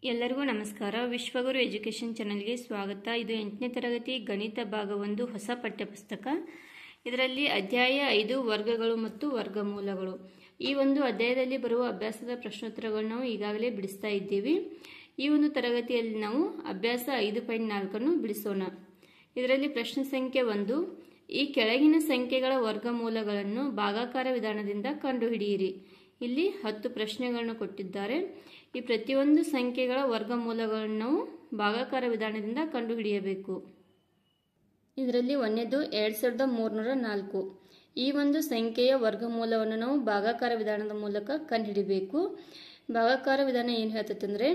ಎಲ್ಲರಿಗೂ ನಮಸ್ಕಾರ. ವಿಶ್ವಗುರು ಎಜುಕೇಷನ್ ಚಾನಲ್ಗೆ ಸ್ವಾಗತ. ಇದು 8ನೇ ತರಗತಿ ಗಣಿತ ಭಾಗ 1 ಹೊಸ ಪಠ್ಯಪುಸ್ತಕ. ಇದರಲ್ಲಿ ಅಧ್ಯಾಯ 5 ವರ್ಗಗಳು ಮತ್ತು ವರ್ಗಮೂಲಗಳು. ಈ ಒಂದು ಅಧ್ಯಾಯದಲ್ಲಿ ಬರುವ ಅಭ್ಯಾಸದ ಪ್ರಶ್ನೋತ್ತರಗಳನ್ನು ನಾವು ಈಗಾಗಲೇ ಬಿಡಿಸ್ತಾ ಇದ್ದೀವಿ. ಈ ಒಂದು ತರಗತಿಯಲ್ಲಿ ನಾವು ಅಭ್ಯಾಸ 5.4 ಬಿಡಿಸೋಣ. ಇದರಲ್ಲಿ ಪ್ರಶ್ನೆ ಸಂಖ್ಯೆ 1, ಈ ಕೆಳಗಿನ ಸಂಖ್ಯೆಗಳ ವರ್ಗಮೂಲಗಳನ್ನು ಭಾಗಾಕಾರ ವಿಧಾನದಿಂದ ಕಂಡುಹಿಡಿಯಿರಿ. ಇಲ್ಲಿ 10 ಪ್ರಶ್ನೆಗಳನ್ನು ಕೊಟ್ಟಿದ್ದಾರೆ. ಈ ಪ್ರತಿಯೊಂದು ಸಂಖ್ಯೆಗಳ ವರ್ಗಮೂಲಗಳನ್ನು ನಾವು ಭಾಗಾಕಾರ ವಿಧಾನದಿಂದ ಕಂಡುಹಿಡಿಯಬೇಕು. ಇದರಲ್ಲಿ ಒಂದನೇದು 2304. ಈ ಒಂದು ಸಂಖ್ಯೆಯ ವರ್ಗಮೂಲವನ್ನು ನಾವು ಭಾಗಾಕಾರ ವಿಧಾನದ ಮೂಲಕ ಕಂಡುಹಿಡಿಯಬೇಕು. ಭಾಗಾಕಾರ ವಿಧಾನ ಏನು ಹೇಳ್ತೈತೆ ಅಂದರೆ,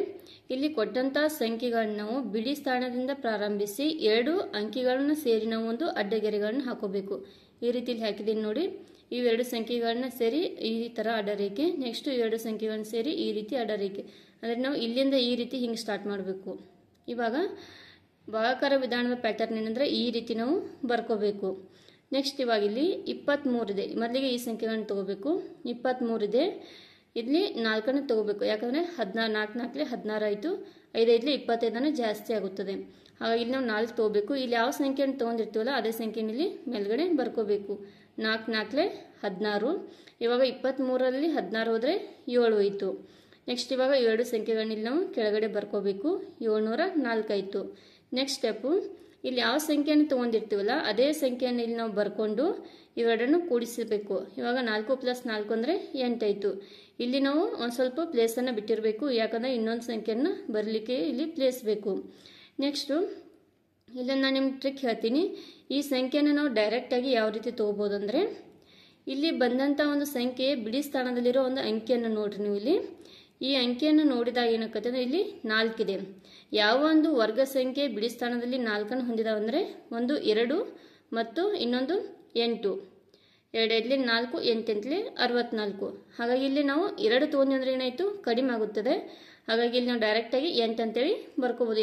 ಇಲ್ಲಿ ಕೊಟ್ಟಂತಹ ಸಂಖ್ಯೆಗಳನ್ನು ನಾವು ಬಿಡಿ ಸ್ಥಾನದಿಂದ ಪ್ರಾರಂಭಿಸಿ 2 ಅಂಕಿಗಳನ್ನು ಸೇರಿ ನಾವು ಒಂದು ಅಡ್ಡಗೆರೆಗಳನ್ನು ಹಾಕೋಬೇಕು. ಈ ರೀತಿಯಲ್ಲಿ ಹಾಕಿದ್ದೀನಿ ನೋಡಿ. ಇವೆರಡು ಸಂಖ್ಯೆಗಳನ್ನ ಸೇರಿ ಈ ತರ ಅಡ್ಡರೇಖೆ, ನೆಕ್ಸ್ಟ್ ಇವೆರಡು ಸಂಖ್ಯೆಗಳನ್ನ ಸೇರಿ ಈ ರೀತಿ ಅಡ್ಡರೇಖೆ. ಅಂದರೆ ನಾವು ಇಲ್ಲಿಂದ ಈ ರೀತಿ ಹಿಂಗೆ ಸ್ಟಾರ್ಟ್ ಮಾಡಬೇಕು. ಇವಾಗ ಭಾಗಾಕಾರ ವಿಧಾನದ ಪ್ಯಾಟರ್ನ್ ಏನಂದ್ರೆ ಈ ರೀತಿ ನಾವು ಬರ್ಕೋಬೇಕು. ನೆಕ್ಸ್ಟ್ ಇವಾಗ ಇಲ್ಲಿ 23 ಇದೆ. ಮೊದಲಿಗೆ ಈ ಸಂಖ್ಯೆಗಳನ್ನ ತಗೋಬೇಕು. 23 ಇದೆ. ಇಲ್ಲಿ 4 ತಗೋಬೇಕು. ಯಾಕಂದ್ರೆ 14 4 16 ಆಯಿತು. 5 5 25 ಜಾಸ್ತಿ ಆಗುತ್ತದೆ. ಹಾಗಾಗಿ ಇಲ್ಲಿ ನಾವು 4 ತಗೋಬೇಕು. ಇಲ್ಲಿ ಯಾವ ಸಂಖ್ಯೆಯನ್ನು ತಗೊಂಡಿರ್ತೀವಲ್ಲ ಅದೇ ಸಂಖ್ಯೆನ ಇಲ್ಲಿ ಮೇಲ್ಗಡೆ ಬರ್ಕೋಬೇಕು. 4 4 16. ಇವಾಗ 23ರಲ್ಲಿ 16 ಹೋದ್ರೆ 7 ಆಯಿತು. ನೆಕ್ಸ್ಟ್ ಇವಾಗ ಇವೆರಡು ಸಂಖ್ಯೆಗಳನ್ನ ಇಲ್ಲಿ ನಾವು ಕೆಳಗಡೆ ಬರ್ಕೋಬೇಕು. 704 ಆಯಿತು. ನೆಕ್ಸ್ಟ್ ಸ್ಟೆಪ್ಪು, ಇಲ್ಲಿ ಯಾವ ಸಂಖ್ಯೆಯನ್ನು ತಗೊಂಡಿರ್ತೀವಲ್ಲ ಅದೇ ಸಂಖ್ಯೆಯನ್ನು ಇಲ್ಲಿ ನಾವು ಬರ್ಕೊಂಡು ಇವೆರಡನ್ನು ಕೂಡಿಸಬೇಕು. ಇವಾಗ 4 + 4 ಅಂದರೆ 8 ಆಯಿತು. ಇಲ್ಲಿ ನಾವು ಒಂದು ಸ್ವಲ್ಪ ಪ್ಲೇಸನ್ನು ಬಿಟ್ಟಿರಬೇಕು. ಯಾಕಂದರೆ ಇನ್ನೊಂದು ಸಂಖ್ಯೆಯನ್ನು ಬರಲಿಕ್ಕೆ ಇಲ್ಲಿ ಪ್ಲೇಸ್ ಬೇಕು. ನೆಕ್ಸ್ಟು ಇಲ್ಲಿ ನಾನು ನಿಮ್ಗೆ ಟ್ರಿಕ್ ಹೇಳ್ತೀನಿ. ಈ ಸಂಖ್ಯೆಯನ್ನು ನಾವು ಡೈರೆಕ್ಟಾಗಿ ಯಾವ ರೀತಿ ತೊಗೋಬೋದು ಅಂದರೆ, ಇಲ್ಲಿ ಬಂದಂಥ ಒಂದು ಸಂಖ್ಯೆ ಬಿಡಿ ಸ್ಥಾನದಲ್ಲಿರೋ ಒಂದು ಅಂಕಿಯನ್ನು ನೋಡ್ರಿ ನೀವು. ಇಲ್ಲಿ ಈ ಅಂಕಿಯನ್ನು ನೋಡಿದಾಗ ಏನಾಗುತ್ತೆ ಅಂದರೆ ಇಲ್ಲಿ 4 ಇದೆ. ಯಾವ ಒಂದು ವರ್ಗ ಸಂಖ್ಯೆ ಬಿಡಿ ಸ್ಥಾನದಲ್ಲಿ 4 ಹೊಂದಿದಾವಂದರೆ, ಒಂದು 2 ಮತ್ತು ಇನ್ನೊಂದು 8. 2 8 4 8 8 64. ಹಾಗಾಗಿ ಇಲ್ಲಿ ನಾವು 2 ತೊಗೊಂಡ್ವಿ ಅಂದರೆ ಏನಾಯಿತು, ಕಡಿಮೆ ಆಗುತ್ತದೆ. ಹಾಗಾಗಿ ಇಲ್ಲಿ ನಾವು ಡೈರೆಕ್ಟಾಗಿ 8 ಅಂತೇಳಿ ಬರ್ಕೋಬೋದು,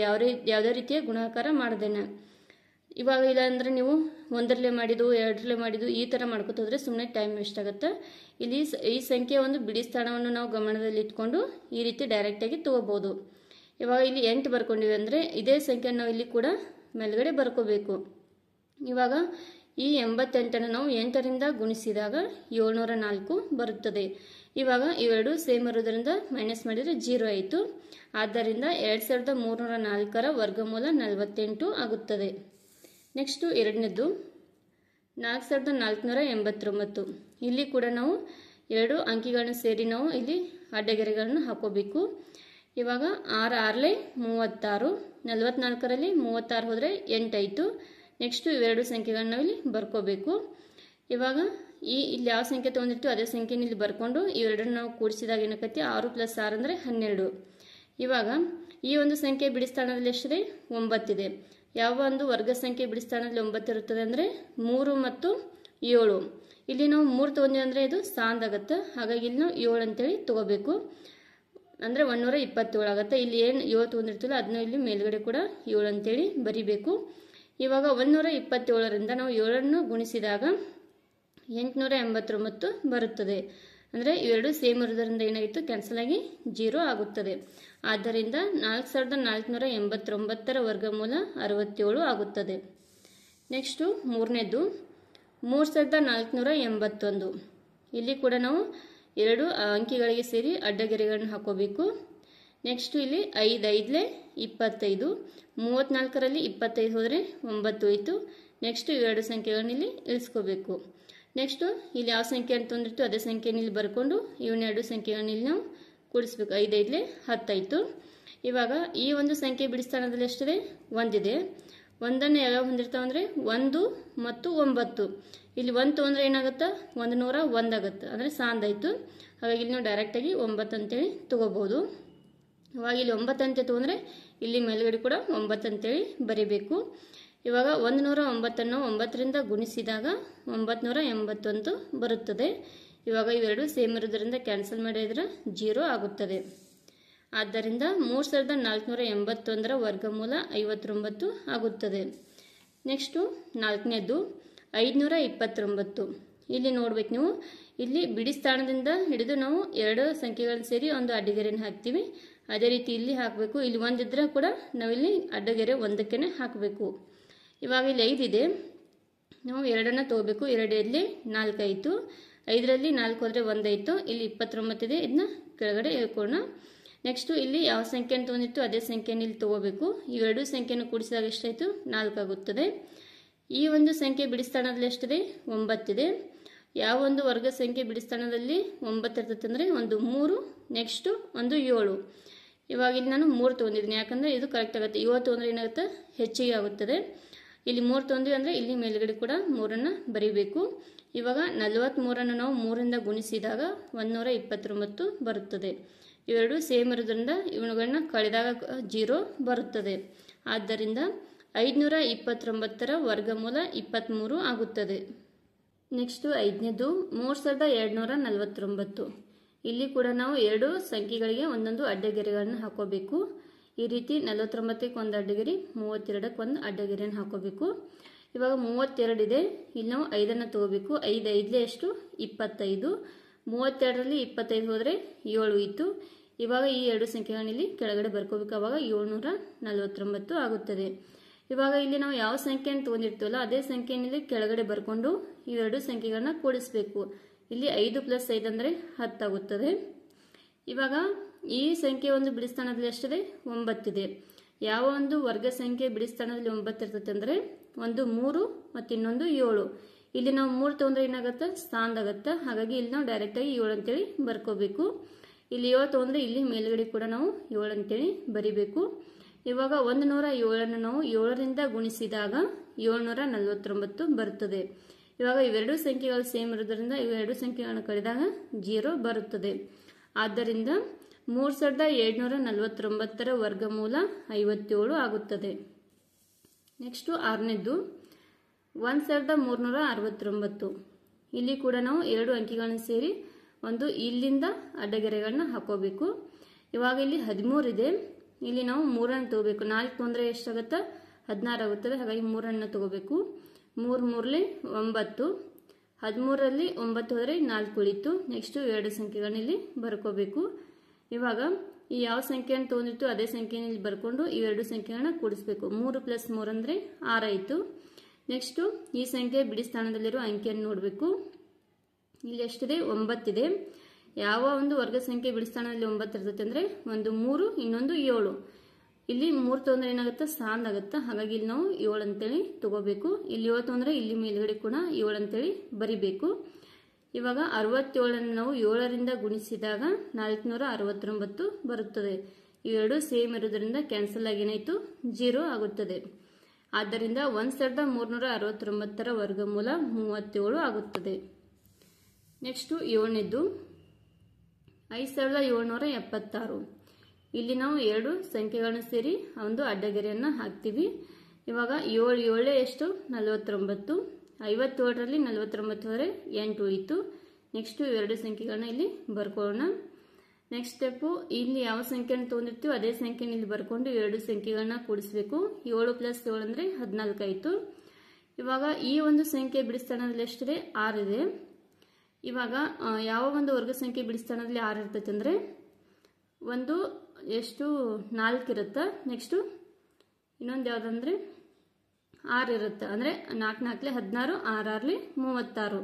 ಯಾವುದೇ ರೀತಿಯ ಗುಣಾಕಾರ ಮಾಡದೇನೆ. ಇವಾಗ ಇಲ್ಲ ಅಂದರೆ ನೀವು 1ರಲ್ಲೇ ಮಾಡಿದ್ದು 2ರಲ್ಲೇ ಮಾಡಿದ್ದು ಈ ಥರ ಮಾಡ್ಕೊತ ಹೋದರೆ ಸುಮ್ಮನೆ ಟೈಮ್ ವೇಸ್ಟ್ ಆಗುತ್ತೆ. ಇಲ್ಲಿ ಈ ಸಂಖ್ಯೆಯ ಒಂದು ಬಿಡಿ ಸ್ಥಾನವನ್ನು ನಾವು ಗಮನದಲ್ಲಿ ಇಟ್ಕೊಂಡು ಈ ರೀತಿ ಡೈರೆಕ್ಟಾಗಿ ತಗೋಬೋದು. ಇವಾಗ ಇಲ್ಲಿ 8 ಬರ್ಕೊಂಡಿವಿ ಅಂದರೆ ಇದೇ ಸಂಖ್ಯೆಯನ್ನು ನಾವು ಇಲ್ಲಿ ಕೂಡ ಮೇಲ್ಗಡೆ ಬರ್ಕೋಬೇಕು. ಇವಾಗ ಈ 88ಅನ್ನು ನಾವು 8ರಿಂದ ಗುಣಿಸಿದಾಗ 704 ಬರುತ್ತದೆ. ಇವಾಗ ಇವೆರಡು ಸೇಮ್ ಇರೋದ್ರಿಂದ ಮೈನಸ್ ಮಾಡಿದರೆ 0 ಆಯಿತು. ಆದ್ದರಿಂದ 2304ರ ವರ್ಗಮೂಲ 48 ಆಗುತ್ತದೆ. ನೆಕ್ಸ್ಟು ಎರಡನೇದು 4489. ಇಲ್ಲಿ ಕೂಡ ನಾವು 2 ಅಂಕಿಗಳನ್ನು ಸೇರಿ ನಾವು ಇಲ್ಲಿ ಅಡ್ಡಗೆರೆಗಳನ್ನು ಹಾಕೋಬೇಕು. ಇವಾಗ 6 6 36. 44ರಲ್ಲಿ 36 ಹೋದರೆ 8 ಆಯಿತು. ನೆಕ್ಸ್ಟು ಇವೆರಡು ಸಂಖ್ಯೆಗಳನ್ನ ನಾವು ಇಲ್ಲಿ ಬರ್ಕೋಬೇಕು. ಇವಾಗ ಇಲ್ಲಿ ಯಾವ ಸಂಖ್ಯೆ ತೊಗೊಂಡಿರ್ತೀವಿ ಅದೇ ಸಂಖ್ಯೆನ ಇಲ್ಲಿ ಬರ್ಕೊಂಡು ಇವೆರಡನ್ನು ನಾವು ಕೂಡಿಸಿದಾಗ ಏನಾಕೈತಿ, 6 + 6 ಅಂದರೆ 12. ಇವಾಗ ಈ ಒಂದು ಸಂಖ್ಯೆ ಬಿಡಿ ಸ್ಥಾನದಲ್ಲಿ ಎಷ್ಟಿದೆ, 9 ಇದೆ. ಯಾವ ಒಂದು ವರ್ಗ ಸಂಖ್ಯೆ ಬಿಡಿ ಸ್ಥಾನದಲ್ಲಿ 9 ಇರುತ್ತದೆ ಅಂದರೆ 3 ಮತ್ತು 7. ಇಲ್ಲಿ ನಾವು 3 ತೊಗೊಂಡ್ವಿ ಅಂದರೆ ಇದು ಸಾಂದ್ ಹಾಗಾಗಿ ಇಲ್ಲಿ ನಾವು 7 ಅಂತೇಳಿ ತಗೋಬೇಕು. ಅಂದರೆ 127 ಆಗುತ್ತೆ. ಇಲ್ಲಿ ಏನು 7 ತೊಗೊಂಡಿರ್ತೀವಲ್ಲ ಅದನ್ನ ಇಲ್ಲಿ ಮೇಲ್ಗಡೆ ಕೂಡ 7 ಅಂತೇಳಿ ಬರಿಬೇಕು. ಇವಾಗ 127ರಿಂದ ನಾವು 7ಅನ್ನು ಗುಣಿಸಿದಾಗ 889 ಬರುತ್ತದೆ. ಅಂದರೆ ಇವೆರಡು ಸೇಮ್ ಇರೋದ್ರಿಂದ ಏನಾಗಿತ್ತು, ಕ್ಯಾನ್ಸಲ್ ಆಗಿ 0 ಆಗುತ್ತದೆ. ಆದ್ದರಿಂದ 4489ರ ವರ್ಗಮೂಲ 67 ಆಗುತ್ತದೆ. ನೆಕ್ಸ್ಟು ಮೂರನೇದು 3481. ಇಲ್ಲಿ ಕೂಡ ನಾವು 2 ಅಂಕಿಗಳಿಗೆ ಸೇರಿ ಅಡ್ಡಗೆರೆಗಳನ್ನು ಹಾಕೋಬೇಕು. ನೆಕ್ಸ್ಟು ಇಲ್ಲಿ 5 5 25. 34ರಲ್ಲಿ 25 ಹೋದರೆ 9 ಆಯಿತು. ನೆಕ್ಸ್ಟು ಇವೆರಡು ಸಂಖ್ಯೆಗಳನ್ನ ಇಲ್ಲಿ ಇಳಿಸ್ಕೋಬೇಕು. ನೆಕ್ಸ್ಟು ಇಲ್ಲಿ ಯಾವ ಸಂಖ್ಯೆ ಅಂತ ತೊಂದಿರ್ತೀವಿ ಅದೇ ಸಂಖ್ಯೆನ ಇಲ್ಲಿ ಬರ್ಕೊಂಡು ಇವನ್ನೆರಡು ಸಂಖ್ಯೆಗಳನ್ನ ಇಲ್ಲಿ ನಾವು ಕೂಡಿಸ್ಬೇಕು. 5 5 10 ಆಯಿತು. ಇವಾಗ ಈ ಒಂದು ಸಂಖ್ಯೆ ಬಿಡಿ ಸ್ಥಾನದಲ್ಲಿ ಎಷ್ಟಿದೆ, 1 ಇದೆ. 1ಅನ್ನು ಯಾವ್ಯಾವ ಹೊಂದಿರ್ತಾವೆ ಅಂದರೆ 1 ಮತ್ತು 9. ಇಲ್ಲಿ 1 ತೊಗೊಂಡ್ರೆ ಏನಾಗುತ್ತೆ, 101 ಆಗುತ್ತೆ. ಅಂದರೆ ಸಾಂದ್ ಆಯಿತು. ಹಾಗಾಗಿ ಇಲ್ಲಿ ನಾವು ಡೈರೆಕ್ಟಾಗಿ 9 ಅಂತೇಳಿ ತಗೋಬಹುದು. ಇವಾಗ ಇಲ್ಲಿ 9 ಅಂತ ತೊಗೊಂಡ್ರೆ ಇಲ್ಲಿ ಮೇಲ್ಗಡೆ ಕೂಡ 9 ಅಂತೇಳಿ ಬರೀಬೇಕು. ಇವಾಗ 109ಅನ್ನು 9ರಿಂದ ಗುಣಿಸಿದಾಗ 981 ಬರುತ್ತದೆ. ಇವಾಗ ಇವೆರಡು ಸೇಮ್ ಇರೋದ್ರಿಂದ ಕ್ಯಾನ್ಸಲ್ ಮಾಡಿದ್ರೆ 0 ಆಗುತ್ತದೆ. ಆದ್ದರಿಂದ 3481ರ ವರ್ಗಮೂಲ 59 ಆಗುತ್ತದೆ. ನೆಕ್ಸ್ಟು ನಾಲ್ಕನೇದು 529. ಇಲ್ಲಿ ನೋಡ್ಬೇಕು ನೀವು, ಇಲ್ಲಿ ಬಿಡಿ ಸ್ಥಾನದಿಂದ ಹಿಡಿದು ನಾವು 2 ಸಂಖ್ಯೆಗಳನ್ನು ಸೇರಿ ಒಂದು ಅಡ್ಡಗೆರೆಯನ್ನು ಹಾಕ್ತೀವಿ. ಅದೇ ರೀತಿ ಇಲ್ಲಿ ಹಾಕಬೇಕು. ಇಲ್ಲಿ ಒಂದಿದ್ರೆ ಕೂಡ ನಾವಿಲ್ಲಿ ಅಡ್ಡಗೆರೆ ಒಂದಕ್ಕೆ ಹಾಕಬೇಕು. ಇವಾಗ ಇಲ್ಲಿ 5 ಇದೆ, ನಾವು 2 ತಗೋಬೇಕು. 2 ಇಲ್ಲಿ 4 ಆಯಿತು, 5ರಲ್ಲಿ 4 ಹೋದರೆ 1 ಆಯಿತು. ಇಲ್ಲಿ 29 ಇದೆ, ಇದನ್ನ ಕೆಳಗಡೆ ಹೇಳ್ಕೊಳ್ಳೋಣ. ನೆಕ್ಸ್ಟು ಇಲ್ಲಿ ಯಾವ ಸಂಖ್ಯೆಯನ್ನು ತೊಗೊಂಡಿತ್ತು ಅದೇ ಸಂಖ್ಯೆಯನ್ನು ಇಲ್ಲಿ ತಗೋಬೇಕು. ಇವೆರಡು ಸಂಖ್ಯೆಯನ್ನು ಕೂಡಿಸಿದಾಗ ಎಷ್ಟಾಯಿತು? 4 ಆಗುತ್ತದೆ. ಈ ಒಂದು ಸಂಖ್ಯೆ ಬಿಡಿಸ್ಥಾನದಲ್ಲಿ ಎಷ್ಟಿದೆ? 9 ಇದೆ. ಯಾವ ಒಂದು ವರ್ಗ ಸಂಖ್ಯೆ ಬಿಡಿಸ್ಥಾನದಲ್ಲಿ 9 ಇರ್ತದೆ ಅಂದರೆ ಒಂದು 3, ನೆಕ್ಸ್ಟು ಒಂದು 7. ಇವಾಗ ಇಲ್ಲಿ ನಾನು 3 ತೊಗೊಂಡಿದ್ದೀನಿ, ಯಾಕಂದರೆ ಇದು ಕರೆಕ್ಟ್ ಆಗುತ್ತೆ. 7 ತೊಗೊಂಡ್ರೆ ಏನಾಗುತ್ತೆ? ಹೆಚ್ಚಿಗೆ ಆಗುತ್ತದೆ. ಇಲ್ಲಿ 3 ತೊಗೊಂಡ್ವಿ ಅಂದರೆ ಇಲ್ಲಿ ಮೇಲ್ಗಡೆ ಕೂಡ 3 ಬರೀಬೇಕು. ಇವಾಗ 43 ನಾವು 3ರಿಂದ ಗುಣಿಸಿದಾಗ 129 ಬರುತ್ತದೆ. ಇವೆರಡು ಸೇಮ್ ಇರೋದ್ರಿಂದ ಇವುಗಳನ್ನ ಕಳೆದಾಗ 0 ಬರುತ್ತದೆ. ಆದ್ದರಿಂದ 529ರ ವರ್ಗಮೂಲ 23 ಆಗುತ್ತದೆ. ನೆಕ್ಸ್ಟು 5ನೇದು 3249. ಇಲ್ಲಿ ಕೂಡ ನಾವು 2 ಸಂಖ್ಯೆಗಳಿಗೆ ಒಂದೊಂದು ಅಡ್ಡಗೆರೆಗಳನ್ನು ಹಾಕೋಬೇಕು. ಈ ರೀತಿ 49ಕ್ಕೆ ಒಂದು ಅಡ್ಡಗೆರೆ, 32ಕ್ಕೆ ಒಂದು ಅಡ್ಡಗೆರೆಯನ್ನು ಹಾಕೋಬೇಕು. ಇವಾಗ 32 ಇದೆ, ಇಲ್ಲಿ ನಾವು 5ಅನ್ನು ತಗೋಬೇಕು. 5 5ಲೇ ಎಷ್ಟು? 25. 32ರಲ್ಲಿ 25 ಹೋದರೆ 7 ಇತ್ತು. ಇವಾಗ ಈ 2 ಸಂಖ್ಯೆಗಳನ್ನ ಇಲ್ಲಿ ಕೆಳಗಡೆ ಬರ್ಕೋಬೇಕು. ಅವಾಗ 749 ಆಗುತ್ತದೆ. ಇವಾಗ ಇಲ್ಲಿ ನಾವು ಯಾವ ಸಂಖ್ಯೆಯನ್ನು ತೊಗೊಂಡಿರ್ತೀವಲ್ಲ ಅದೇ ಸಂಖ್ಯೆಯಲ್ಲಿ ಕೆಳಗಡೆ ಬರ್ಕೊಂಡು ಇವೆರಡು ಸಂಖ್ಯೆಗಳನ್ನ ಕೂಡಿಸ್ಬೇಕು. ಇಲ್ಲಿ 5 + 5 ಅಂದರೆ 10 ಆಗುತ್ತದೆ. ಇವಾಗ ಈ ಸಂಖ್ಯೆ ಒಂದು ಬಿಡಿಸ್ಥಾನದಲ್ಲಿ ಎಷ್ಟಿದೆ? 9 ಇದೆ. ಯಾವ ಒಂದು ವರ್ಗ ಸಂಖ್ಯೆ ಬಿಡಿಸ್ಥಾನದಲ್ಲಿ 9 ಇರ್ತದೆ ಅಂದರೆ ಒಂದು 3 ಮತ್ತು ಇನ್ನೊಂದು 7. ಇಲ್ಲಿ ನಾವು 3 ತೊಗೊಂಡ್ರೆ ಏನಾಗುತ್ತೆ? ಸ್ಥಾನದಾಗತ್ತೆ. ಹಾಗಾಗಿ ಇಲ್ಲಿ ನಾವು ಡೈರೆಕ್ಟಾಗಿ 7 ಅಂತೇಳಿ ಬರ್ಕೋಬೇಕು. ಇಲ್ಲಿ 7 ತೊಗೊಂಡ್ರೆ ಇಲ್ಲಿ ಮೇಲ್ಗಡೆ ಕೂಡ ನಾವು 7 ಅಂತೇಳಿ ಬರಿಬೇಕು. ಇವಾಗ 107 ನಾವು 7ರಿಂದ ಗುಣಿಸಿದಾಗ 749 ಬರುತ್ತದೆ. ಇವಾಗ ಇವೆರಡು ಸಂಖ್ಯೆಗಳು ಸೇಮ್ ಇರೋದ್ರಿಂದ ಇವೆರಡು ಸಂಖ್ಯೆಗಳನ್ನು ಕಳೆದಾಗ 0 ಬರುತ್ತದೆ. ಆದ್ದರಿಂದ 3749ರ ವರ್ಗಮೂಲ 57 ಆಗುತ್ತದೆ. ನೆಕ್ಸ್ಟು 6ನೇದು 1369. ಇಲ್ಲಿ ಕೂಡ ನಾವು 2 ಅಂಕಿಗಳನ್ನು ಸೇರಿ ಒಂದು ಇಲ್ಲಿಂದ ಅಡ್ಡಗೆರೆಗಳನ್ನ ಹಾಕೋಬೇಕು. ಇವಾಗ ಇಲ್ಲಿ 13 ಇದೆ, ಇಲ್ಲಿ ನಾವು 3ಅನ್ನು ತಗೋಬೇಕು. 4 ತೊಂದರೆ ಎಷ್ಟಾಗುತ್ತೆ? 16 ಆಗುತ್ತದೆ. ಹಾಗಾಗಿ 3ಅನ್ನು ತಗೋಬೇಕು. 3 3ಲಿ 9. 13ರಲ್ಲಿ 9 ಹೋದರೆ 4 ಉಳಿತು. ನೆಕ್ಸ್ಟು 2 ಸಂಖ್ಯೆಗಳನ್ನ ಇಲ್ಲಿ ಬರ್ಕೋಬೇಕು. ಇವಾಗ ಈ ಯಾವ ಸಂಖ್ಯೆಯನ್ನು ತೊಗೊಂಡಿತ್ತು ಅದೇ ಸಂಖ್ಯೆಯನ್ನು ಇಲ್ಲಿ ಬರ್ಕೊಂಡು ಇವೆರಡು ಸಂಖ್ಯೆಗಳನ್ನ ಕೂಡಿಸ್ಬೇಕು. 3 + 3 ಅಂದರೆ 6 ಆಯಿತು. ನೆಕ್ಸ್ಟು ಈ ಸಂಖ್ಯೆ ಬಿಡಿಸ್ಥಾನದಲ್ಲಿರೋ ಅಂಕಿಯನ್ನು ನೋಡಬೇಕು. ಇಲ್ಲಿ ಎಷ್ಟಿದೆ? 9 ಇದೆ. ಯಾವ ಒಂದು ವರ್ಗ ಸಂಖ್ಯೆ ಬಿಡಿಸ್ಥಾನದಲ್ಲಿ 9 ಇರ್ತದೆ ಅಂದರೆ ಒಂದು 3, ಇನ್ನೊಂದು 7. ಇಲ್ಲಿ 3 ತೊಂದರೆ ಏನಾಗುತ್ತೆ? ಸಾಂದಾಗುತ್ತೆ. ಹಾಗಾಗಿ ಇಲ್ಲಿ ನಾವು 7 ಅಂತೇಳಿ ತಗೋಬೇಕು. ಇಲ್ಲಿ 7 ತೊಂದರೆ ಇಲ್ಲಿ ಮೇಲ್ಗಡೆ ಕೂಡ 7 ಅಂತೇಳಿ ಬರಿಬೇಕು. ಇವಾಗ 67ಅನ್ನು ನಾವು 7ರಿಂದ ಗುಣಿಸಿದಾಗ 469 ಬರುತ್ತದೆ. ಇವೆರಡು ಸೇಮ್ ಇರೋದ್ರಿಂದ ಕ್ಯಾನ್ಸಲ್ ಆಗಿ ಏನಾಯಿತು? 0 ಆಗುತ್ತದೆ. ಆದ್ದರಿಂದ 1369ರ ವರ್ಗಮೂಲ 37 ಆಗುತ್ತದೆ. ನೆಕ್ಸ್ಟು 7ನೇದು 5776. ಇಲ್ಲಿ ನಾವು 2 ಸಂಖ್ಯೆಗಳನ್ನು ಸೇರಿ ಒಂದು ಅಡ್ಡಗೆರೆಯನ್ನು ಹಾಕ್ತೀವಿ. ಇವಾಗ 7 7 ಎಷ್ಟು? 49. 57ರಲ್ಲಿ 49 ಹೋದರೆ 8 ಉಳಿತು. ನೆಕ್ಸ್ಟು ಇವೆರಡು ಸಂಖ್ಯೆಗಳನ್ನ ಇಲ್ಲಿ ಬರ್ಕೊಳ್ಳೋಣ. ನೆಕ್ಸ್ಟ್ ಸ್ಟೆಪ್ಪು, ಇಲ್ಲಿ ಯಾವ ಸಂಖ್ಯೆಯನ್ನು ತೊಗೊಂಡಿರ್ತೀವಿ ಅದೇ ಸಂಖ್ಯೆನ ಇಲ್ಲಿ ಬರ್ಕೊಂಡು ಎರಡು ಸಂಖ್ಯೆಗಳನ್ನ ಕೂಡಿಸ್ಬೇಕು. 7 + 7 ಅಂದರೆ 14 ಆಯಿತು. ಇವಾಗ ಈ ಒಂದು ಸಂಖ್ಯೆ ಬಿಡಿಸ್ಥಾನದಲ್ಲಿ ಎಷ್ಟಿದೆ? 6 ಇದೆ. ಇವಾಗ ಯಾವ ಒಂದು ವರ್ಗ ಸಂಖ್ಯೆ ಬಿಡಿಸ್ಥಾನದಲ್ಲಿ 6 ಇರ್ತೈತೆ ಅಂದರೆ ಒಂದು ಎಷ್ಟು? 4 ಇರುತ್ತೆ. ನೆಕ್ಸ್ಟು ಇನ್ನೊಂದು ಯಾವುದಂದ್ರೆ 6 ಇರುತ್ತೆ. ಅಂದರೆ 4 4ಲಿ 16, 6 6ಲಿ 36.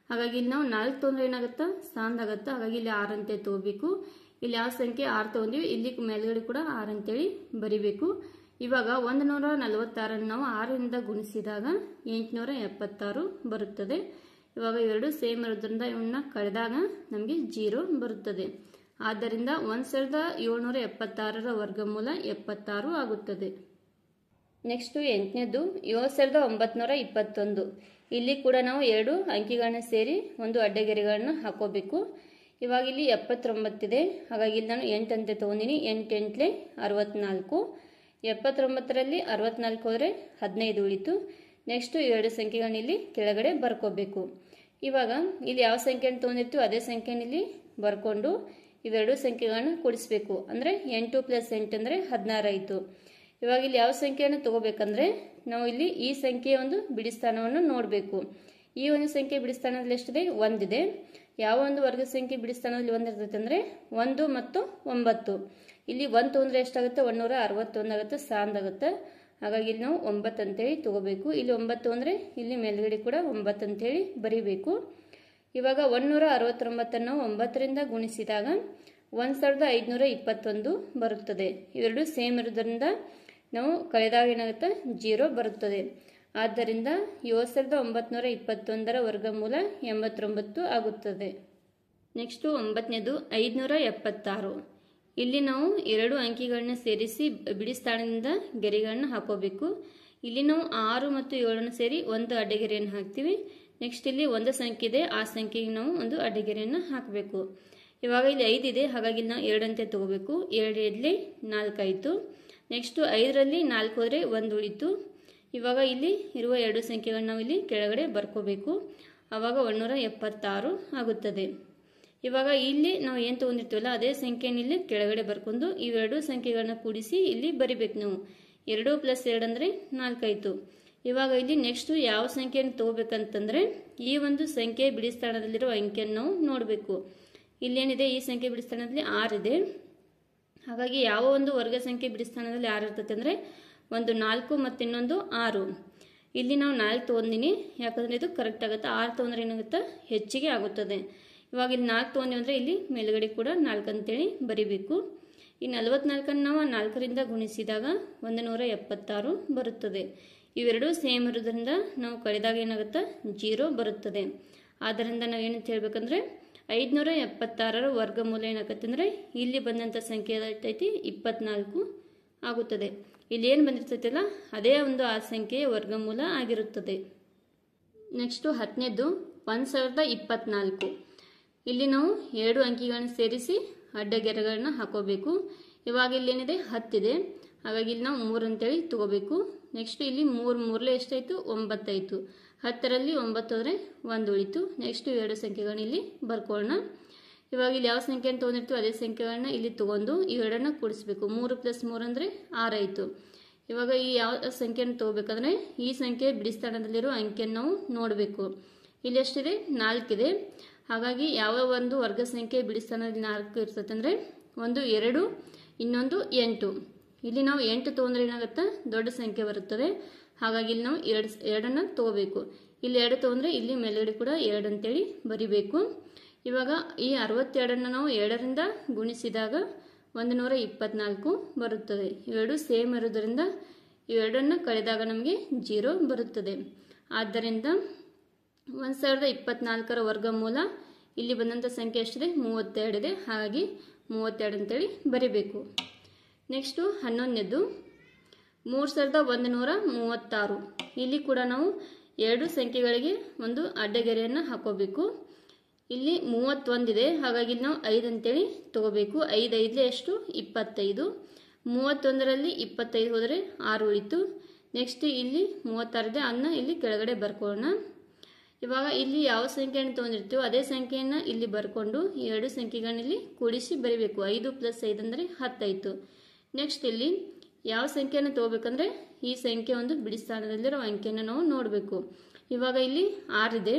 ಹಾಗಾಗಿ ಇಲ್ಲಿ ನಾವು 4 ತೊಗೊಂಡ್ರೆ ಏನಾಗುತ್ತೆ? ಸಾಂದಾಗುತ್ತೆ. ಹಾಗಾಗಿ ಇಲ್ಲಿ 6 ಅಂತ ತಗೋಬೇಕು. ಇಲ್ಲಿ ಯಾವ ಸಂಖ್ಯೆ 6 ತೊಗೊಂಡಿವಿ ಇಲ್ಲಿ ಮೇಲ್ಗಡೆ ಕೂಡ 6 ಅಂತೇಳಿ ಬರಿಬೇಕು. ಇವಾಗ 146 ನಾವು 6ರಿಂದ ಗುಣಿಸಿದಾಗ 876 ಬರುತ್ತದೆ. ಇವಾಗ ಇವೆರಡು ಸೇಮ್ ಇರೋದ್ರಿಂದ ಇವನ್ನ ಕಳೆದಾಗ ನಮಗೆ 0 ಬರುತ್ತದೆ. ಆದ್ದರಿಂದ 1776ರ ವರ್ಗಮೂಲ 76 ಆಗುತ್ತದೆ. ನೆಕ್ಸ್ಟು 8ನೇದು 7921. ಇಲ್ಲಿ ಕೂಡ ನಾವು 2 ಅಂಕಿಗಳನ್ನ ಸೇರಿ ಒಂದು ಅಡ್ಡಗೆರೆಗಳನ್ನ ಹಾಕೋಬೇಕು. ಇವಾಗ ಇಲ್ಲಿ 79 ಇದೆ. ಹಾಗಾಗಿ ಇಲ್ಲಿ ನಾನು 8 ಅಂತ ತೊಗೊಂಡಿನಿ. 8 8ಲೆ 64. 79ರಲ್ಲಿ 64 ಹೋದರೆ 15 ಉಳಿತು. ನೆಕ್ಸ್ಟು 2 ಸಂಖ್ಯೆಗಳನ್ನ ಇಲ್ಲಿ ಕೆಳಗಡೆ ಬರ್ಕೋಬೇಕು. ಇವಾಗ ಇಲ್ಲಿ ಯಾವ ಸಂಖ್ಯೆಯನ್ನು ತೊಗೊಂಡಿರ್ತೀವಿ ಅದೇ ಸಂಖ್ಯೆನ ಇಲ್ಲಿ ಬರ್ಕೊಂಡು ಇವೆರಡು ಸಂಖ್ಯೆಗಳನ್ನ ಕೂಡಿಸ್ಬೇಕು. ಅಂದರೆ 8 + 8 ಅಂದರೆ 16 ಆಯಿತು. ಇವಾಗ ಇಲ್ಲಿ ಯಾವ ಸಂಖ್ಯೆಯನ್ನು ತಗೋಬೇಕಂದ್ರೆ ನಾವು ಇಲ್ಲಿ ಈ ಸಂಖ್ಯೆಯ ಒಂದು ಬಿಡಿಸ್ಥಾನವನ್ನು ನೋಡಬೇಕು. ಈ ಒಂದು ಸಂಖ್ಯೆ ಬಿಡಿಸ್ಥಾನದಲ್ಲಿ ಎಷ್ಟಿದೆ? 1 ಇದೆ. ಯಾವ ಒಂದು ವರ್ಗ ಸಂಖ್ಯೆ ಬಿಡಿಸ್ಥಾನದಲ್ಲಿ 1 ಇರ್ತೈತೆ ಅಂದರೆ 1 ಮತ್ತು 9. ಇಲ್ಲಿ 1 ತೊಗೊಂಡ್ರೆ ಎಷ್ಟಾಗುತ್ತೆ 161 ಆಗುತ್ತೆ, ಸಾಂದಾಗುತ್ತೆ. ಹಾಗಾಗಿ ಇಲ್ಲಿ ನಾವು 9 ಅಂತೇಳಿ ತಗೋಬೇಕು. ಇಲ್ಲಿ 9 ಅಂದರೆ ಇಲ್ಲಿ ಮೇಲ್ಗಡೆ ಕೂಡ 9 ಅಂತೇಳಿ ಬರೀಬೇಕು. ಇವಾಗ 169 ನಾವು 9ರಿಂದ ಗುಣಿಸಿದಾಗ 1521 ಬರುತ್ತದೆ. ಇವೆರಡು ಸೇಮ್ ಇರೋದ್ರಿಂದ ನಾವು ಕಳೆದಾಗ ಏನಾಗುತ್ತೆ 0 ಬರುತ್ತದೆ. ಆದ್ದರಿಂದ 7921 ವರ್ಗಮೂಲ 89 ಆಗುತ್ತದೆ. ನೆಕ್ಸ್ಟು 9ನೇದು 576. ಇಲ್ಲಿ ನಾವು 2 ಅಂಕಿಗಳನ್ನ ಸೇರಿಸಿ ಬಿಡಿ ಸ್ಥಾನದಿಂದ ಗೆರೆಗಳನ್ನ ಹಾಕೋಬೇಕು. ಇಲ್ಲಿ ನಾವು 6 ಮತ್ತು 7 ಸೇರಿ ಒಂದು ಅಡ್ಡಗೆರೆಯನ್ನು ಹಾಕ್ತೀವಿ. ನೆಕ್ಸ್ಟ್ ಇಲ್ಲಿ ಒಂದು ಸಂಖ್ಯೆ ಇದೆ, ಆ ಸಂಖ್ಯೆಗೆ ನಾವು ಒಂದು ಅಡ್ಡಗೆರೆಯನ್ನು ಹಾಕಬೇಕು. ಇವಾಗ ಇಲ್ಲಿ 5 ಇದೆ, ಹಾಗಾಗಿ ನಾವು 2 ಅಂತೆ ತಗೋಬೇಕು. 2 ಇರಲಿ 4 ಆಯಿತು. ನೆಕ್ಸ್ಟು 5ರಲ್ಲಿ 4 ಹೋದರೆ 1 ಉಳಿತು. ಇವಾಗ ಇಲ್ಲಿ ಇರುವ 2 ಸಂಖ್ಯೆಗಳನ್ನ ನಾವು ಇಲ್ಲಿ ಕೆಳಗಡೆ ಬರ್ಕೋಬೇಕು. ಆವಾಗ 176 ಆಗುತ್ತದೆ. ಇವಾಗ ಇಲ್ಲಿ ನಾವು ಏನು ತೊಗೊಂಡಿರ್ತೀವಲ್ಲ ಅದೇ ಸಂಖ್ಯೆಯನ್ನು ಇಲ್ಲಿ ಕೆಳಗಡೆ ಬರ್ಕೊಂಡು ಇವೆರಡು ಸಂಖ್ಯೆಗಳನ್ನ ಕೂಡಿಸಿ ಇಲ್ಲಿ ಬರಿಬೇಕು. ನಾವು 2 + 2 ಅಂದರೆ 4 ಆಯಿತು. ಇವಾಗ ಇಲ್ಲಿ ನೆಕ್ಸ್ಟು ಯಾವ ಸಂಖ್ಯೆಯನ್ನು ತಗೋಬೇಕಂತಂದರೆ ಈ ಒಂದು ಸಂಖ್ಯೆ ಬಿಡಿ ಸ್ಥಾನದಲ್ಲಿರುವ ಅಂಕಿಯನ್ನು ನಾವು ನೋಡಬೇಕು. ಇಲ್ಲೇನಿದೆ, ಈ ಸಂಖ್ಯೆ ಬಿಡಿ ಸ್ಥಾನದಲ್ಲಿ 6 ಇದೆ. ಹಾಗಾಗಿ ಯಾವ ಒಂದು ವರ್ಗ ಸಂಖ್ಯೆ ಬಿಡಿ ಸ್ಥಾನದಲ್ಲಿ 6 ಇರ್ತದೆ ಅಂದರೆ ಒಂದು 4 ಮತ್ತು ಇನ್ನೊಂದು 6. ಇಲ್ಲಿ ನಾವು 4 ತೊಗೊಂಡಿನಿ, ಯಾಕಂದರೆ ಇದು ಕರೆಕ್ಟ್ ಆಗುತ್ತೆ. 6 ತೊಗೊಂಡ್ರೆ ಏನಾಗುತ್ತೆ ಹೆಚ್ಚಿಗೆ ಆಗುತ್ತದೆ. ಇವಾಗ ಇಲ್ಲಿ 4 ತೊಗೊಂಡಿವಿ ಅಂದರೆ ಇಲ್ಲಿ ಮೇಲ್ಗಡೆ ಕೂಡ 4 ಅಂತೇಳಿ ಬರಿಬೇಕು. ಈ 44ಅನ್ನು ನಾವು 4ರಿಂದ ಗುಣಿಸಿದಾಗ 176 ಬರುತ್ತದೆ. ಇವೆರಡೂ ಸೇಮ್ ಇರೋದ್ರಿಂದ ನಾವು ಕಳೆದಾಗ ಏನಾಗುತ್ತೆ 0 ಬರುತ್ತದೆ. ಆದ್ದರಿಂದ ನಾವು ಏನಂತ ಹೇಳ್ಬೇಕಂದ್ರೆ 576ರ ವರ್ಗಮೂಲ ಏನಾಗುತ್ತೆ ಅಂದರೆ ಇಲ್ಲಿ ಬಂದಂಥ ಸಂಖ್ಯೆ ಐತಿ 24 ಆಗುತ್ತದೆ. ಇಲ್ಲಿ ಏನು ಬಂದಿರ್ತೈತಲ್ಲ ಅದೇ ಒಂದು ಆ ಸಂಖ್ಯೆಯ ವರ್ಗಮೂಲ ಆಗಿರುತ್ತದೆ. ನೆಕ್ಸ್ಟು 10ನೇದು 1024. ಇಲ್ಲಿ ನಾವು 2 ಅಂಕಿಗಳನ್ನು ಸೇರಿಸಿ ಅಡ್ಡಗೆರೆಗಳನ್ನ ಹಾಕೋಬೇಕು. ಇವಾಗ ಇಲ್ಲೇನಿದೆ 10 ಇದೆ, ಹಾಗಾಗಿ ಇಲ್ಲಿ ನಾವು 3 ಅಂತೇಳಿ ತಗೋಬೇಕು. ನೆಕ್ಸ್ಟ್ ಇಲ್ಲಿ 3 ಎಷ್ಟಾಯಿತು 9 ಆಯಿತು. 10ರಲ್ಲಿ 9 ಹೋದರೆ 1 ಉಳಿತು. ನೆಕ್ಸ್ಟ್ 2 ಸಂಖ್ಯೆಗಳನ್ನ ಇಲ್ಲಿ ಬರ್ಕೊಳ್ಳೋಣ. ಇವಾಗ ಇಲ್ಲಿ ಯಾವ ಸಂಖ್ಯೆಯನ್ನು ತೊಗೊಂಡಿರ್ತೀವಿ ಅದೇ ಸಂಖ್ಯೆಗಳನ್ನ ಇಲ್ಲಿ ತೊಗೊಂಡು ಇವೆರಡನ್ನ ಕೂಡಿಸ್ಬೇಕು. 3 + 3 ಅಂದರೆ 6 ಆಯಿತು. ಇವಾಗ ಈ ಯಾವ ಸಂಖ್ಯೆಯನ್ನು ತೊಗೋಬೇಕಂದ್ರೆ ಈ ಸಂಖ್ಯೆ ಬಿಡಿ ಸ್ಥಾನದಲ್ಲಿರೋ ಅಂಕಿಯನ್ನು ನಾವು ನೋಡಬೇಕು. ಇಲ್ಲಿ ಎಷ್ಟಿದೆ 4 ಇದೆ. ಹಾಗಾಗಿ ಯಾವ ಒಂದು ವರ್ಗ ಸಂಖ್ಯೆ ಬಿಡಿ ಸ್ಥಾನದಲ್ಲಿ 4 ಇರ್ತದೆ ಅಂದರೆ ಒಂದು 2, ಇನ್ನೊಂದು 8. ಇಲ್ಲಿ ನಾವು 8 ತೊಗೊಂಡ್ರೆ ಏನಾಗುತ್ತೆ ದೊಡ್ಡ ಸಂಖ್ಯೆ ಬರುತ್ತದೆ. ಹಾಗಾಗಿ ಇಲ್ಲಿ ನಾವು 2 ತಗೋಬೇಕು. ಇಲ್ಲಿ 2 ತೊಗೊಂಡ್ರೆ ಇಲ್ಲಿ ಮೇಲ್ಗಡೆ ಕೂಡ 2 ಅಂತೇಳಿ ಬರಿಬೇಕು. ಇವಾಗ ಈ 62ಅನ್ನು ನಾವು 2ರಿಂದ ಗುಣಿಸಿದಾಗ 124 ಬರುತ್ತದೆ. ಇವೆರಡು ಸೇಮ್ ಇರೋದ್ರಿಂದ ಇವೆರಡನ್ನು ಕಳೆದಾಗ ನಮಗೆ 0 ಬರುತ್ತದೆ. ಆದ್ದರಿಂದ 1024ರ ವರ್ಗಮೂಲ ಇಲ್ಲಿ ಬಂದಂಥ ಸಂಖ್ಯೆ ಎಷ್ಟಿದೆ 32 ಇದೆ. ಹಾಗಾಗಿ 32 ಅಂತೇಳಿ ಬರಿಬೇಕು. ನೆಕ್ಸ್ಟು 11ನೇದು 3136. ಇಲ್ಲಿ ಕೂಡ ನಾವು 2 ಸಂಖ್ಯೆಗಳಿಗೆ ಒಂದು ಅಡ್ಡಗೆರೆಯನ್ನು ಹಾಕೋಬೇಕು. ಇಲ್ಲಿ 31 ಇದೆ, ಹಾಗಾಗಿ ನಾವು 5 ಅಂತೇಳಿ ತಗೋಬೇಕು. 5 5 ಎಷ್ಟು 25. 31ರಲ್ಲಿ 25 ಹೋದರೆ 6 ಉಳಿತು. ನೆಕ್ಸ್ಟ್ ಇಲ್ಲಿ 36 ಇದೆ, ಅದನ್ನ ಇಲ್ಲಿ ಕೆಳಗಡೆ ಬರ್ಕೊಳ್ಳೋಣ. ಇವಾಗ ಇಲ್ಲಿ ಯಾವ ಸಂಖ್ಯೆಯನ್ನು ತೊಗೊಂಡಿರ್ತೀವೋ ಅದೇ ಸಂಖ್ಯೆಯನ್ನು ಇಲ್ಲಿ ಬರ್ಕೊಂಡು ಈ 2 ಸಂಖ್ಯೆಗಳನ್ನ ಇಲ್ಲಿ ಕೂಡಿಸಿ ಬರೀಬೇಕು. 5 + 5 ಅಂದರೆ 10 ಆಯಿತು. ನೆಕ್ಸ್ಟ್ ಇಲ್ಲಿ ಯಾವ ಸಂಖ್ಯೆಯನ್ನು ತಗೋಬೇಕಂದ್ರೆ ಈ ಸಂಖ್ಯೆ ಒಂದು ಬಿಡಿ ಸ್ಥಾನದಲ್ಲಿರೋ ಅಂಕಿಯನ್ನು ನಾವು ನೋಡಬೇಕು. ಇವಾಗ ಇಲ್ಲಿ 6 ಇದೆ.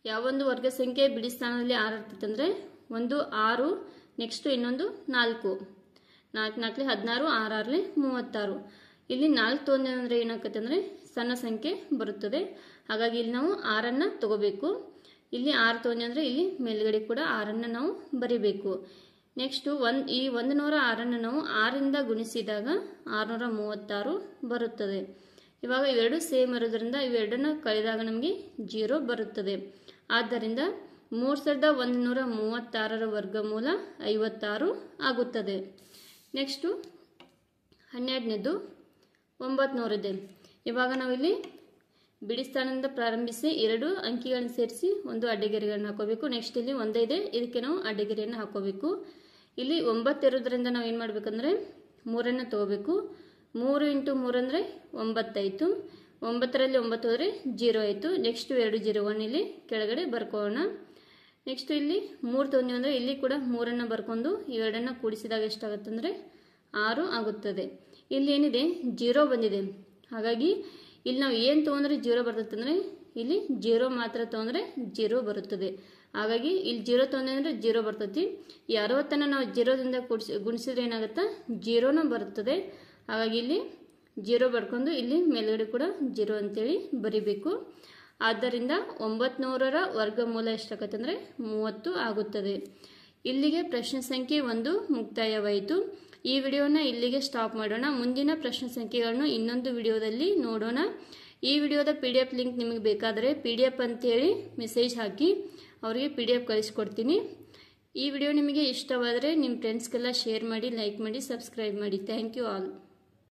ಯಾವೊಂದು ವರ್ಗ ಸಂಖ್ಯೆ ಬಿಡಿ ಸ್ಥಾನದಲ್ಲಿ 6 ಇರ್ತೈತೆ ಅಂದರೆ ಒಂದು 6, ನೆಕ್ಸ್ಟು ಇನ್ನೊಂದು 4. 4 4 16, 6 6 36. ಇಲ್ಲಿ 4 ತೊಗೊಂಡೆ ಅಂದರೆ ಏನಾಗುತ್ತೆ ಅಂದರೆ ಸಣ್ಣ ಸಂಖ್ಯೆ ಬರುತ್ತದೆ. ಹಾಗಾಗಿ ಇಲ್ಲಿ ನಾವು 6ಅನ್ನು ತಗೋಬೇಕು. ಇಲ್ಲಿ 6 ತೊಗೊಂಡೆ ಅಂದರೆ ಇಲ್ಲಿ ಮೇಲ್ಗಡೆ ಕೂಡ 6ಅನ್ನು ನಾವು ಬರಿಬೇಕು. ನೆಕ್ಸ್ಟು ಈ 106ಅನ್ನು ನಾವು 6ರಿಂದ ಗುಣಿಸಿದಾಗ 636 ಬರುತ್ತದೆ. ಇವಾಗ ಇವೆರಡು ಸೇಮ್ ಇರೋದ್ರಿಂದ ಇವೆರಡನ್ನು ಕಳೆದಾಗ ನಮಗೆ 0 ಬರುತ್ತದೆ. ಆದ್ದರಿಂದ 3136ರ ವರ್ಗಮೂಲ 56 ಆಗುತ್ತದೆ. ನೆಕ್ಸ್ಟು 12ನೇದು 900 ಇದೆ. ಇವಾಗ ನಾವಿಲ್ಲಿ ಬಿಡಿ ಸ್ಥಾನದಿಂದ ಪ್ರಾರಂಭಿಸಿ 2 ಅಂಕಿಗಳನ್ನು ಸೇರಿಸಿ ಒಂದು ಅಡ್ಡಗೆರೆಗಳನ್ನು ಹಾಕೋಬೇಕು. ನೆಕ್ಸ್ಟ್ ಇಲ್ಲಿ 1 ಇದೆ, ಇದಕ್ಕೆ ನಾವು ಅಡ್ಡಗೆರೆಯನ್ನು ಹಾಕೋಬೇಕು. ಇಲ್ಲಿ 9 ಇರೋದ್ರಿಂದ ನಾವು ಏನು ಮಾಡಬೇಕಂದ್ರೆ 3ಅನ್ನು ತಗೋಬೇಕು. 3 × 3 ಅಂದರೆ 9 ಆಯಿತು. 9ರಲ್ಲಿ 9 ಹೋದರೆ 0 ಆಯಿತು. ನೆಕ್ಸ್ಟ್ 2 0 ಇಲ್ಲಿ ಕೆಳಗಡೆ ಬರ್ಕೊಳ್ಳೋಣ. ನೆಕ್ಸ್ಟ್ ಇಲ್ಲಿ 3 ತೊಗೊಂಡು ಅಂದರೆ ಇಲ್ಲಿ ಕೂಡ 3ಅನ್ನು ಬರ್ಕೊಂಡು ಇವೆರಡನ್ನು ಕೂಡಿಸಿದಾಗ ಎಷ್ಟಾಗುತ್ತೆ ಅಂದರೆ 6 ಆಗುತ್ತದೆ. ಇಲ್ಲಿ ಏನಿದೆ 0 ಬಂದಿದೆ. ಹಾಗಾಗಿ ಇಲ್ಲಿ ನಾವು ಏನು ತೊಗೊಂಡ್ರೆ 0 ಬರ್ತದೆ ಅಂದರೆ ಇಲ್ಲಿ 0 ಮಾತ್ರ ತೊಗೊಂಡ್ರೆ 0 ಬರುತ್ತದೆ. ಹಾಗಾಗಿ ಇಲ್ಲಿ 0 ತೊಗೊಂಡೆ ಅಂದರೆ 0 ಬರ್ತೈತಿ. ಈ 60 ನಾವು 0ದಿಂದ ಗುಣಿಸಿದ್ರೆ ಏನಾಗುತ್ತೆ, 0ನ ಬರ್ತದೆ. ಹಾಗಾಗಿ ಇಲ್ಲಿ 0 ಬರ್ಕೊಂಡು ಇಲ್ಲಿ ಮೇಲ್ಗಡೆ ಕೂಡ 0 ಅಂತೇಳಿ ಬರಿಬೇಕು. ಆದ್ದರಿಂದ 900ರ ವರ್ಗಮೂಲ ಎಷ್ಟಾಗತ್ತೆ ಅಂದರೆ 30 ಆಗುತ್ತದೆ. ಇಲ್ಲಿಗೆ ಪ್ರಶ್ನೆ ಸಂಖ್ಯೆ 1 ಮುಕ್ತಾಯವಾಯಿತು. ಈ ವಿಡಿಯೋನ ಇಲ್ಲಿಗೆ ಸ್ಟಾಪ್ ಮಾಡೋಣ. ಮುಂದಿನ ಪ್ರಶ್ನೆ ಸಂಖ್ಯೆಗಳನ್ನು ಇನ್ನೊಂದು ವಿಡಿಯೋದಲ್ಲಿ ನೋಡೋಣ. ಈ ವಿಡಿಯೋದ PDF ಲಿಂಕ್ ನಿಮಗೆ ಬೇಕಾದರೆ PDF ಅಂತೇಳಿ ಮೆಸೇಜ್ ಹಾಕಿ ಅವರಿಗೆ PDF ಕಳಿಸ್ಕೊಡ್ತೀನಿ. ಈ ವಿಡಿಯೋ ನಿಮಗೆ ಇಷ್ಟವಾದರೆ ನಿಮ್ಮ ಫ್ರೆಂಡ್ಸ್ಗೆಲ್ಲ ಶೇರ್ ಮಾಡಿ, ಲೈಕ್ ಮಾಡಿ, ಸಬ್ಸ್ಕ್ರೈಬ್ ಮಾಡಿ. Thank you all.